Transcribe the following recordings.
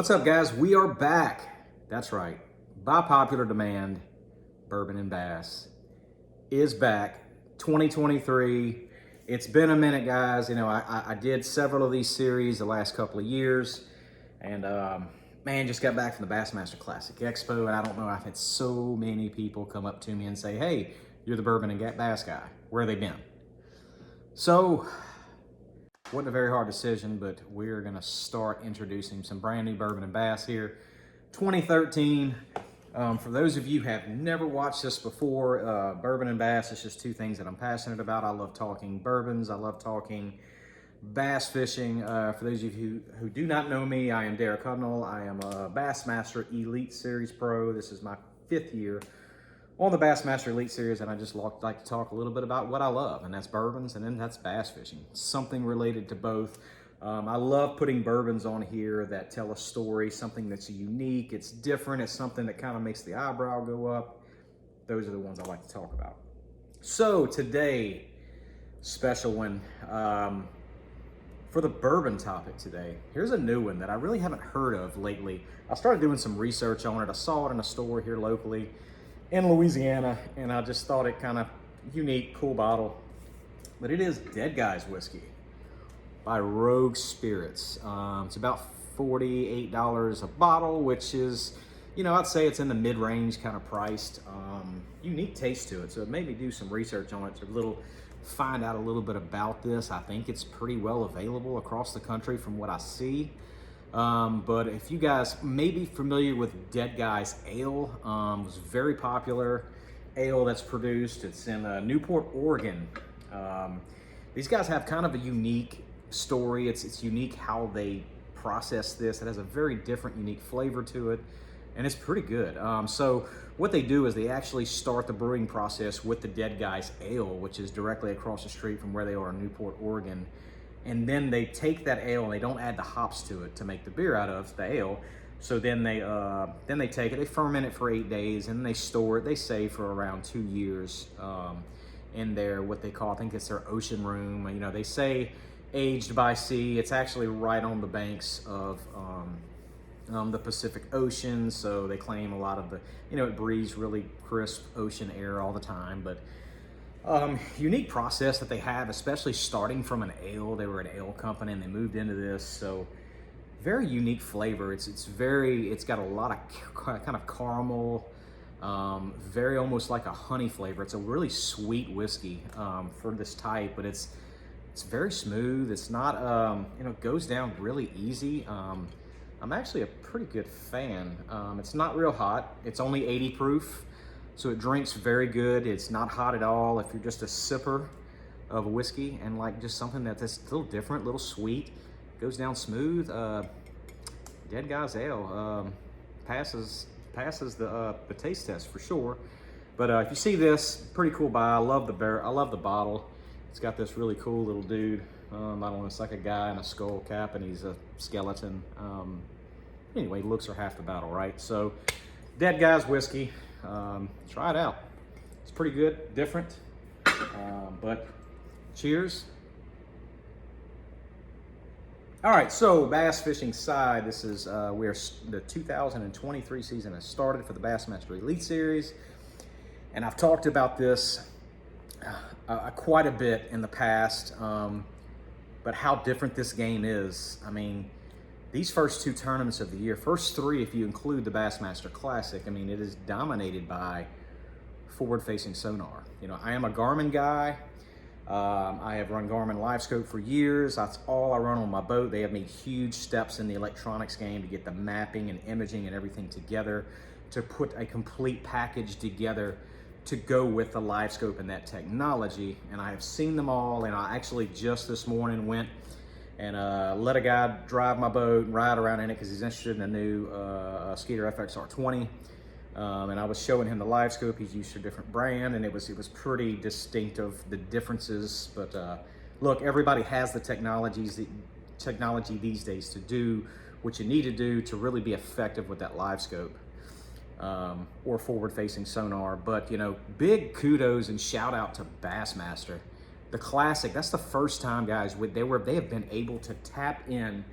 What's up, guys? We are back. That's right. By popular demand, Bourbon Bass is back. 2023. It's been a minute, guys. You know, I did several of these series the last couple of years, and man, just got back from the Bassmaster Classic Expo, and I don't know, I've had so many people come up to me and say, "Hey, you're the Bourbon and Bass guy. Where have they been?" So, wasn't a very hard decision, but we're gonna start introducing some brand new Bourbon and Bass here. 2013. For those of you who have never watched this before, Bourbon and Bass is just two things that I'm passionate about. I love talking bourbons. I love talking bass fishing. For those of you who do not know me, I am Derek Hudnall. I am a Bassmaster Elite Series Pro. This is my 5th year on the Bassmaster Elite Series, and I just like to talk a little bit about what I love, and that's bourbons, and then that's bass fishing. Something related to both. I love putting bourbons on here that tell a story, something that's unique, it's different, it's something that kind of makes the eyebrow go up. Those are the ones I like to talk about. So today, special one, for the bourbon topic today, here's a new one that I really haven't heard of lately. I started doing some research on it. I saw it in a store here locally in Louisiana, and I just thought it kind of unique, cool bottle. But it is Dead Guy's Whiskey by Rogue Spirits. It's about $48 a bottle, which is, you know, I'd say it's in the mid-range kind of priced. Unique taste to it, so it made me do some research on it to find out a little bit about this. I think it's pretty well available across the country from what I see. But if you guys may be familiar with Dead Guy's Ale, it was very popular ale that's produced. It's in Newport, Oregon. These guys have kind of a unique story. It's unique how they process this. It has a very different, unique flavor to it, and it's pretty good. So what they do is they actually start the brewing process with the Dead Guy's Ale, which is directly across the street from where they are in Newport, Oregon. And then they take that ale and they don't add the hops to it to make the beer out of, the ale. So then they take it, they ferment it for 8 days, and they store it, they say, for around 2 years in their, what they call, I think it's their ocean room. You know, they say aged by sea. It's actually right on the banks of the Pacific Ocean, so they claim a lot of the, you know, it breathes really crisp ocean air all the time. But unique process that they have, especially starting from an ale. They were an ale company and they moved into this, so very unique flavor. It's got a lot of kind of caramel, very almost like a honey flavor. It's a really sweet whiskey for this type, but it's very smooth. It's not, you know, it goes down really easy. I'm actually a pretty good fan. It's not real hot. It's only 80 proof. So it drinks very good. It's not hot at all. If you're just a sipper of whiskey and like just something that's a little different, a little sweet, goes down smooth. Dead Guy's Ale passes the taste test for sure. But if you see this, pretty cool buy. I love the bottle. It's got this really cool little dude. I don't know, it's like a guy in a skull cap and he's a skeleton. Anyway, looks are half the battle, right? So Dead Guy's Whiskey. Try it out. It's pretty good, different, but cheers. All right, so bass fishing side, this is where the 2023 season has started for the Bassmaster Elite Series, and I've talked about this quite a bit in the past, but how different this game is. I mean, these first 2 tournaments of the year, first 3 if you include the Bassmaster Classic, I mean, it is dominated by forward-facing sonar. You know, I am a Garmin guy. I have run Garmin LiveScope for years. That's all I run on my boat. They have made huge steps in the electronics game to get the mapping and imaging and everything together, to put a complete package together to go with the LiveScope and that technology. And I have seen them all, and I actually just this morning went and let a guy drive my boat and ride around in it because he's interested in a new Skeeter FXR20. And I was showing him the LiveScope. He's used to a different brand, and it was pretty distinctive, the differences. But look, everybody has the technology these days to do what you need to do to really be effective with that LiveScope or forward-facing sonar. But, you know, big kudos and shout out to Bassmaster. The Classic, that's the first time, guys, they have been able to tap in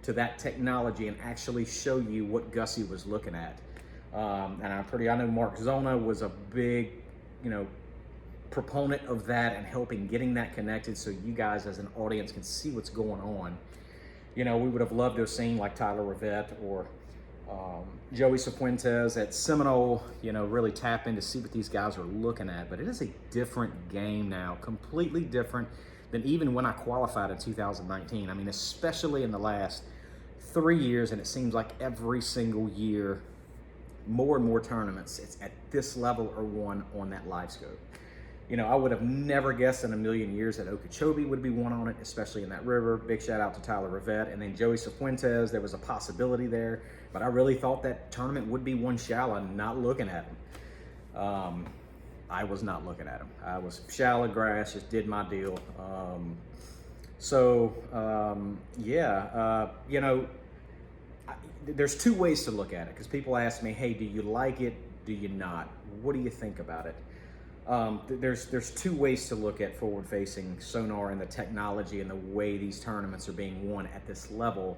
to that technology and actually show you what Gussie was looking at. And I know Mark Zona was a big, proponent of that and helping getting that connected so you guys as an audience can see what's going on. We would have loved to have seen like Tyler Rivette or Joey Cifuentes at Seminole, really tap in to see what these guys are looking at. But it is a different game now, completely different than even when I qualified in 2019. I mean, especially in the last 3 years, and it seems like every single year, more and more tournaments, it's at this level or one on that live scope. I would have never guessed in a million years that Okeechobee would be one on it, especially in that river. Big shout out to Tyler Rivette. And then Joey Cifuentes, there was a possibility there, but I really thought that tournament would be one shallow, not looking at him. I was not looking at him. I was shallow grass, just did my deal. There's two ways to look at it, because people ask me, hey, do you like it? Do you not? What do you think about it? There's two ways to look at forward-facing sonar and the technology and the way these tournaments are being won at this level.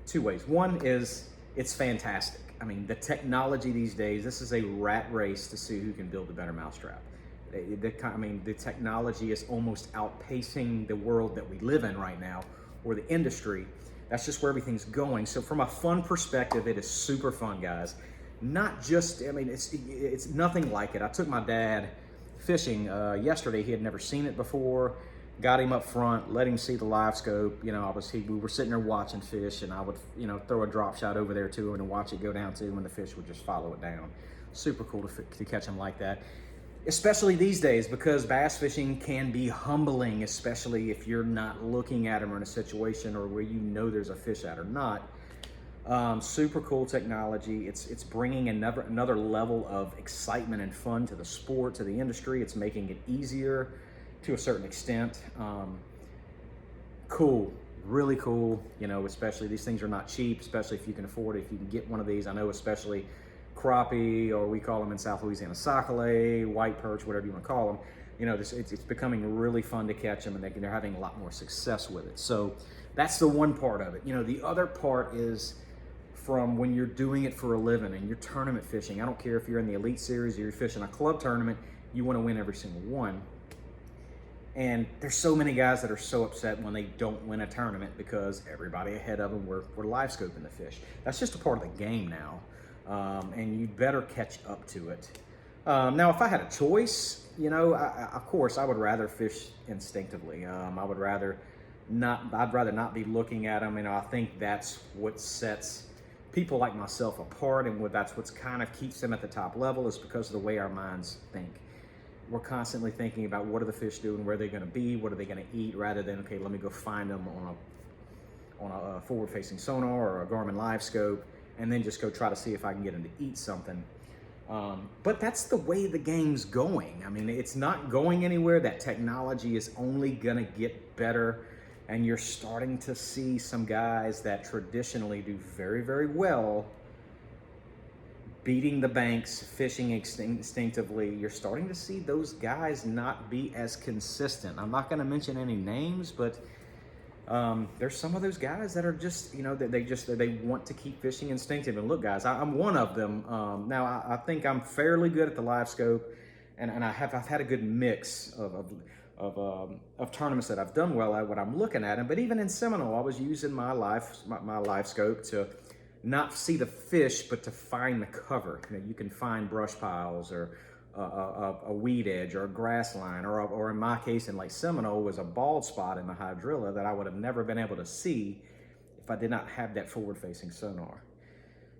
Two ways. One is it's fantastic. I mean, the technology these days, this is a rat race to see who can build a better mousetrap. The technology is almost outpacing the world that we live in right now, or the industry. That's just where everything's going. So from a fun perspective, it is super fun, guys. Not just, it's nothing like it. I took my dad fishing yesterday. He had never seen it before. Got him up front, let him see the live scope. We were sitting there watching fish, and I would, throw a drop shot over there to him and watch it go down to him, and the fish would just follow it down. Super cool to catch him like that. Especially these days, because bass fishing can be humbling, especially if you're not looking at them or in a situation or where there's a fish out or not. Super cool technology. It's bringing another level of excitement and fun to the sport, to the industry. It's making it easier to a certain extent. Cool, really cool. Especially these things are not cheap, especially if you can afford it, if you can get one of these. I know especially crappie, or we call them in South Louisiana sac-a-lait, white perch, whatever you want to call them. It's becoming really fun to catch them, and they're having a lot more success with it. So that's the one part of it. The other part is from when you're doing it for a living and you're tournament fishing. I don't care if you're in the Elite Series or you're fishing a club tournament, you want to win every single one. And there's so many guys that are so upset when they don't win a tournament because everybody ahead of them were live scoping the fish. That's just a part of the game now, and you'd better catch up to it. Now, if I had a choice, of course, I would rather fish instinctively. I'd rather not be looking at them. I think that's what sets people like myself apart, and that's what's kind of keeps them at the top level, is because of the way our minds think. We're constantly thinking about what are the fish doing, where are they going to be, what are they going to eat, rather than, okay, let me go find them on a forward-facing sonar or a Garmin live scope, and then just go try to see if I can get them to eat something. But that's the way the game's going. It's not going anywhere. That technology is only going to get better. And you're starting to see some guys that traditionally do very, very well beating the banks, fishing instinctively. You're starting to see those guys not be as consistent. I'm not going to mention any names, but there's some of those guys that are just, they want to keep fishing instinctive. And look, guys, I'm one of them. Now, I think I'm fairly good at the live scope, and I've had a good mix of tournaments that I've done well at what I'm looking at. But even in Seminole, I was using my live scope to not see the fish, but to find the cover. You can find brush piles or a weed edge or a grass line, or in my case in Lake Seminole was a bald spot in the hydrilla that I would have never been able to see if I did not have that forward-facing sonar.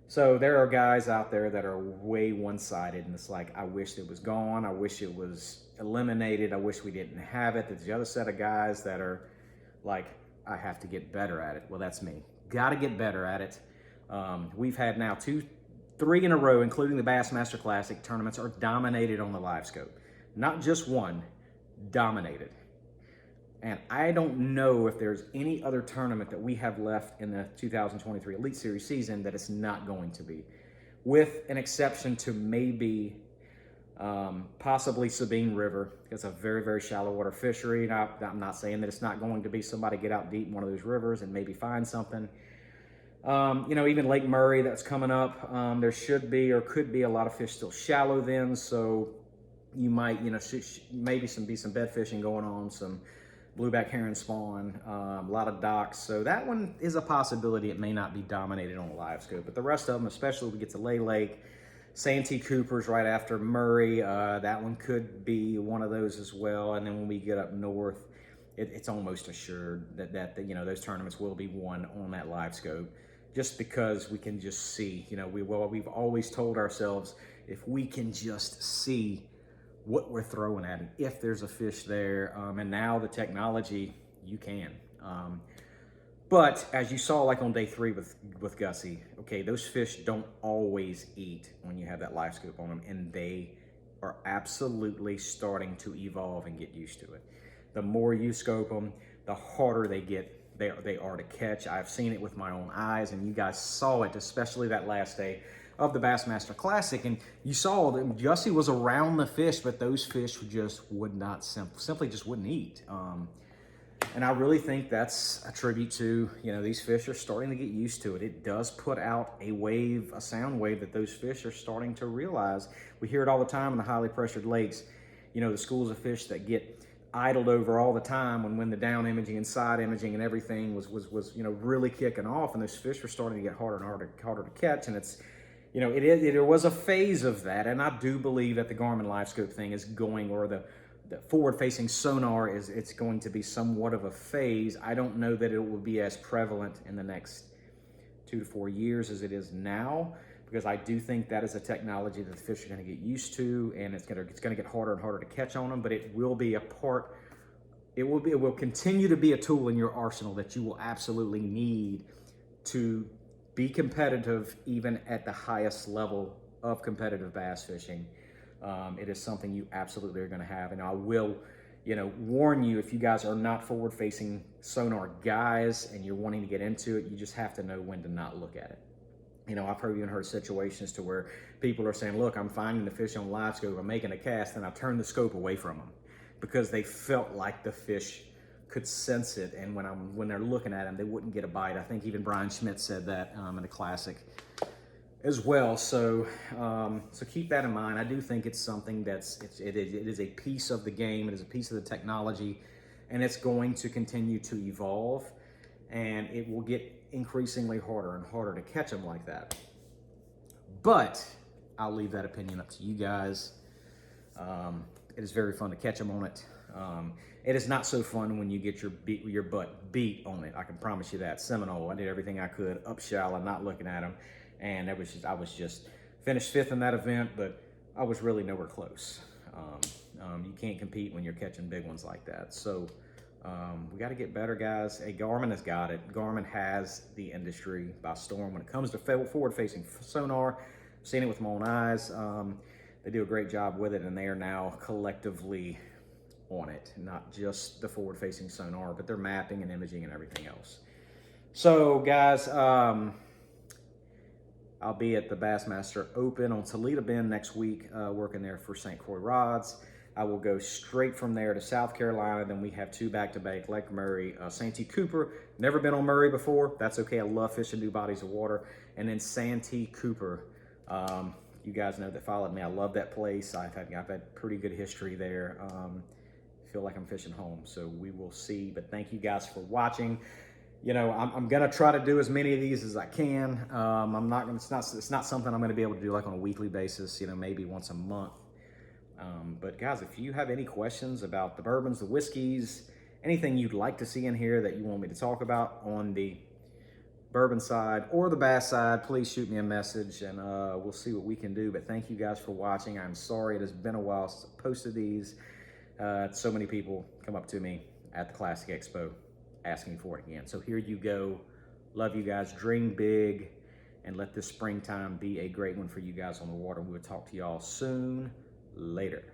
So there are guys out there that are way one-sided, and it's like, I wish it was gone. I wish it was eliminated. I wish we didn't have it. There's the other set of guys that are like, I have to get better at it. Well, that's me. Got to get better at it. We've had now 3 in a row, including the Bassmaster Classic tournaments, are dominated on the live scope. Not just one, dominated. And I don't know if there's any other tournament that we have left in the 2023 Elite Series season that it's not going to be, with an exception to maybe possibly Sabine River. It's a very, very shallow water fishery. And I'm not saying that it's not going to be somebody get out deep in one of those rivers and maybe find something. You know, even Lake Murray that's coming up, there should be or could be a lot of fish still shallow then. So you might, you know, maybe be some bed fishing going on, some blueback herring spawn, a lot of docks. So that one is a possibility. It may not be dominated on a live scope, but the rest of them, especially when we get to Lay Lake, Santee Cooper's right after Murray, that one could be one of those as well. And then when we get up north, it's almost assured that you know, those tournaments will be won on that live scope, just because we can just see, you know, we've always told ourselves, if we can just see what we're throwing at it, if there's a fish there, and now the technology, you can. But as you saw, like on day 3 with Gussie, okay, those fish don't always eat when you have that live scope on them, and they are absolutely starting to evolve and get used to it. The more you scope them, the harder they get. They are to catch. I've seen it with my own eyes, and you guys saw it, especially that last day of the Bassmaster Classic, and you saw that Gussie was around the fish, but those fish just would not, simply just wouldn't eat. And I really think that's a tribute to, you know, these fish are starting to get used to it. It does put out a wave, a sound wave that those fish are starting to realize. We hear it all the time in the highly pressured lakes, you know, the schools of fish that get idled over all the time when the down imaging and side imaging and everything was you know, really kicking off, and those fish were starting to get harder and harder to catch. And it's, you know, there was a phase of that, and I do believe that the Garmin live scope thing is going, or the forward-facing sonar it's going to be somewhat of a phase. I don't know that it will be as prevalent in the next 2 to 4 years as it is now, because I do think that is a technology that the fish are going to get used to, and it's going to get harder and harder to catch on them. But it will be a part. It will continue to be a tool in your arsenal that you will absolutely need to be competitive, even at the highest level of competitive bass fishing. It is something you absolutely are going to have, and I will, you know, warn you, if you guys are not forward-facing sonar guys and you're wanting to get into it, you just have to know when to not look at it. You know, I've even heard situations to where people are saying, look, I'm finding the fish on live scope, I'm making a cast, and I turn the scope away from them because they felt like the fish could sense it, and when they're looking at them, they wouldn't get a bite. I think even Brian Schmidt said that in the Classic as well. So so keep that in mind. I do think it's something it is a piece of the game. It is a piece of the technology, and it's going to continue to evolve, and it will get increasingly harder and harder to catch them like that. But I'll leave that opinion up to you guys. It is very fun to catch them on it. It is not so fun when you get your butt beat on it. I can promise you that. Seminole, I did everything I could up shallow, not looking at them, and I was just finished 5th in that event, but I was really nowhere close. You can't compete when you're catching big ones like that. So we got to get better, guys. Hey, Garmin has got it. Garmin has the industry by storm when it comes to forward-facing sonar. I've seen it with my own eyes. They do a great job with it, and they are now collectively on it, not just the forward-facing sonar, but their mapping and imaging and everything else. So, guys, I'll be at the Bassmaster Open on Toledo Bend next week, working there for St. Croix Rods. I will go straight from there to South Carolina. Then we have 2 back-to-back, Lake Murray, Santee Cooper. Never been on Murray before. That's okay. I love fishing new bodies of water. And then Santee Cooper. You guys know that followed me. I love that place. I've had pretty good history there. Feel like I'm fishing home. So we will see. But thank you guys for watching. You know, I'm gonna try to do as many of these as I can. I'm not gonna. It's not something I'm gonna be able to do like on a weekly basis. You know, maybe once a month. But guys, if you have any questions about the bourbons, the whiskeys, anything you'd like to see in here that you want me to talk about on the bourbon side or the bass side, please shoot me a message, and we'll see what we can do. But thank you guys for watching. I'm sorry it has been a while since I posted these. So many people come up to me at the Classic Expo asking for it again. So here you go. Love you guys. Dream big, and let this springtime be a great one for you guys on the water. We will talk to y'all soon. Later.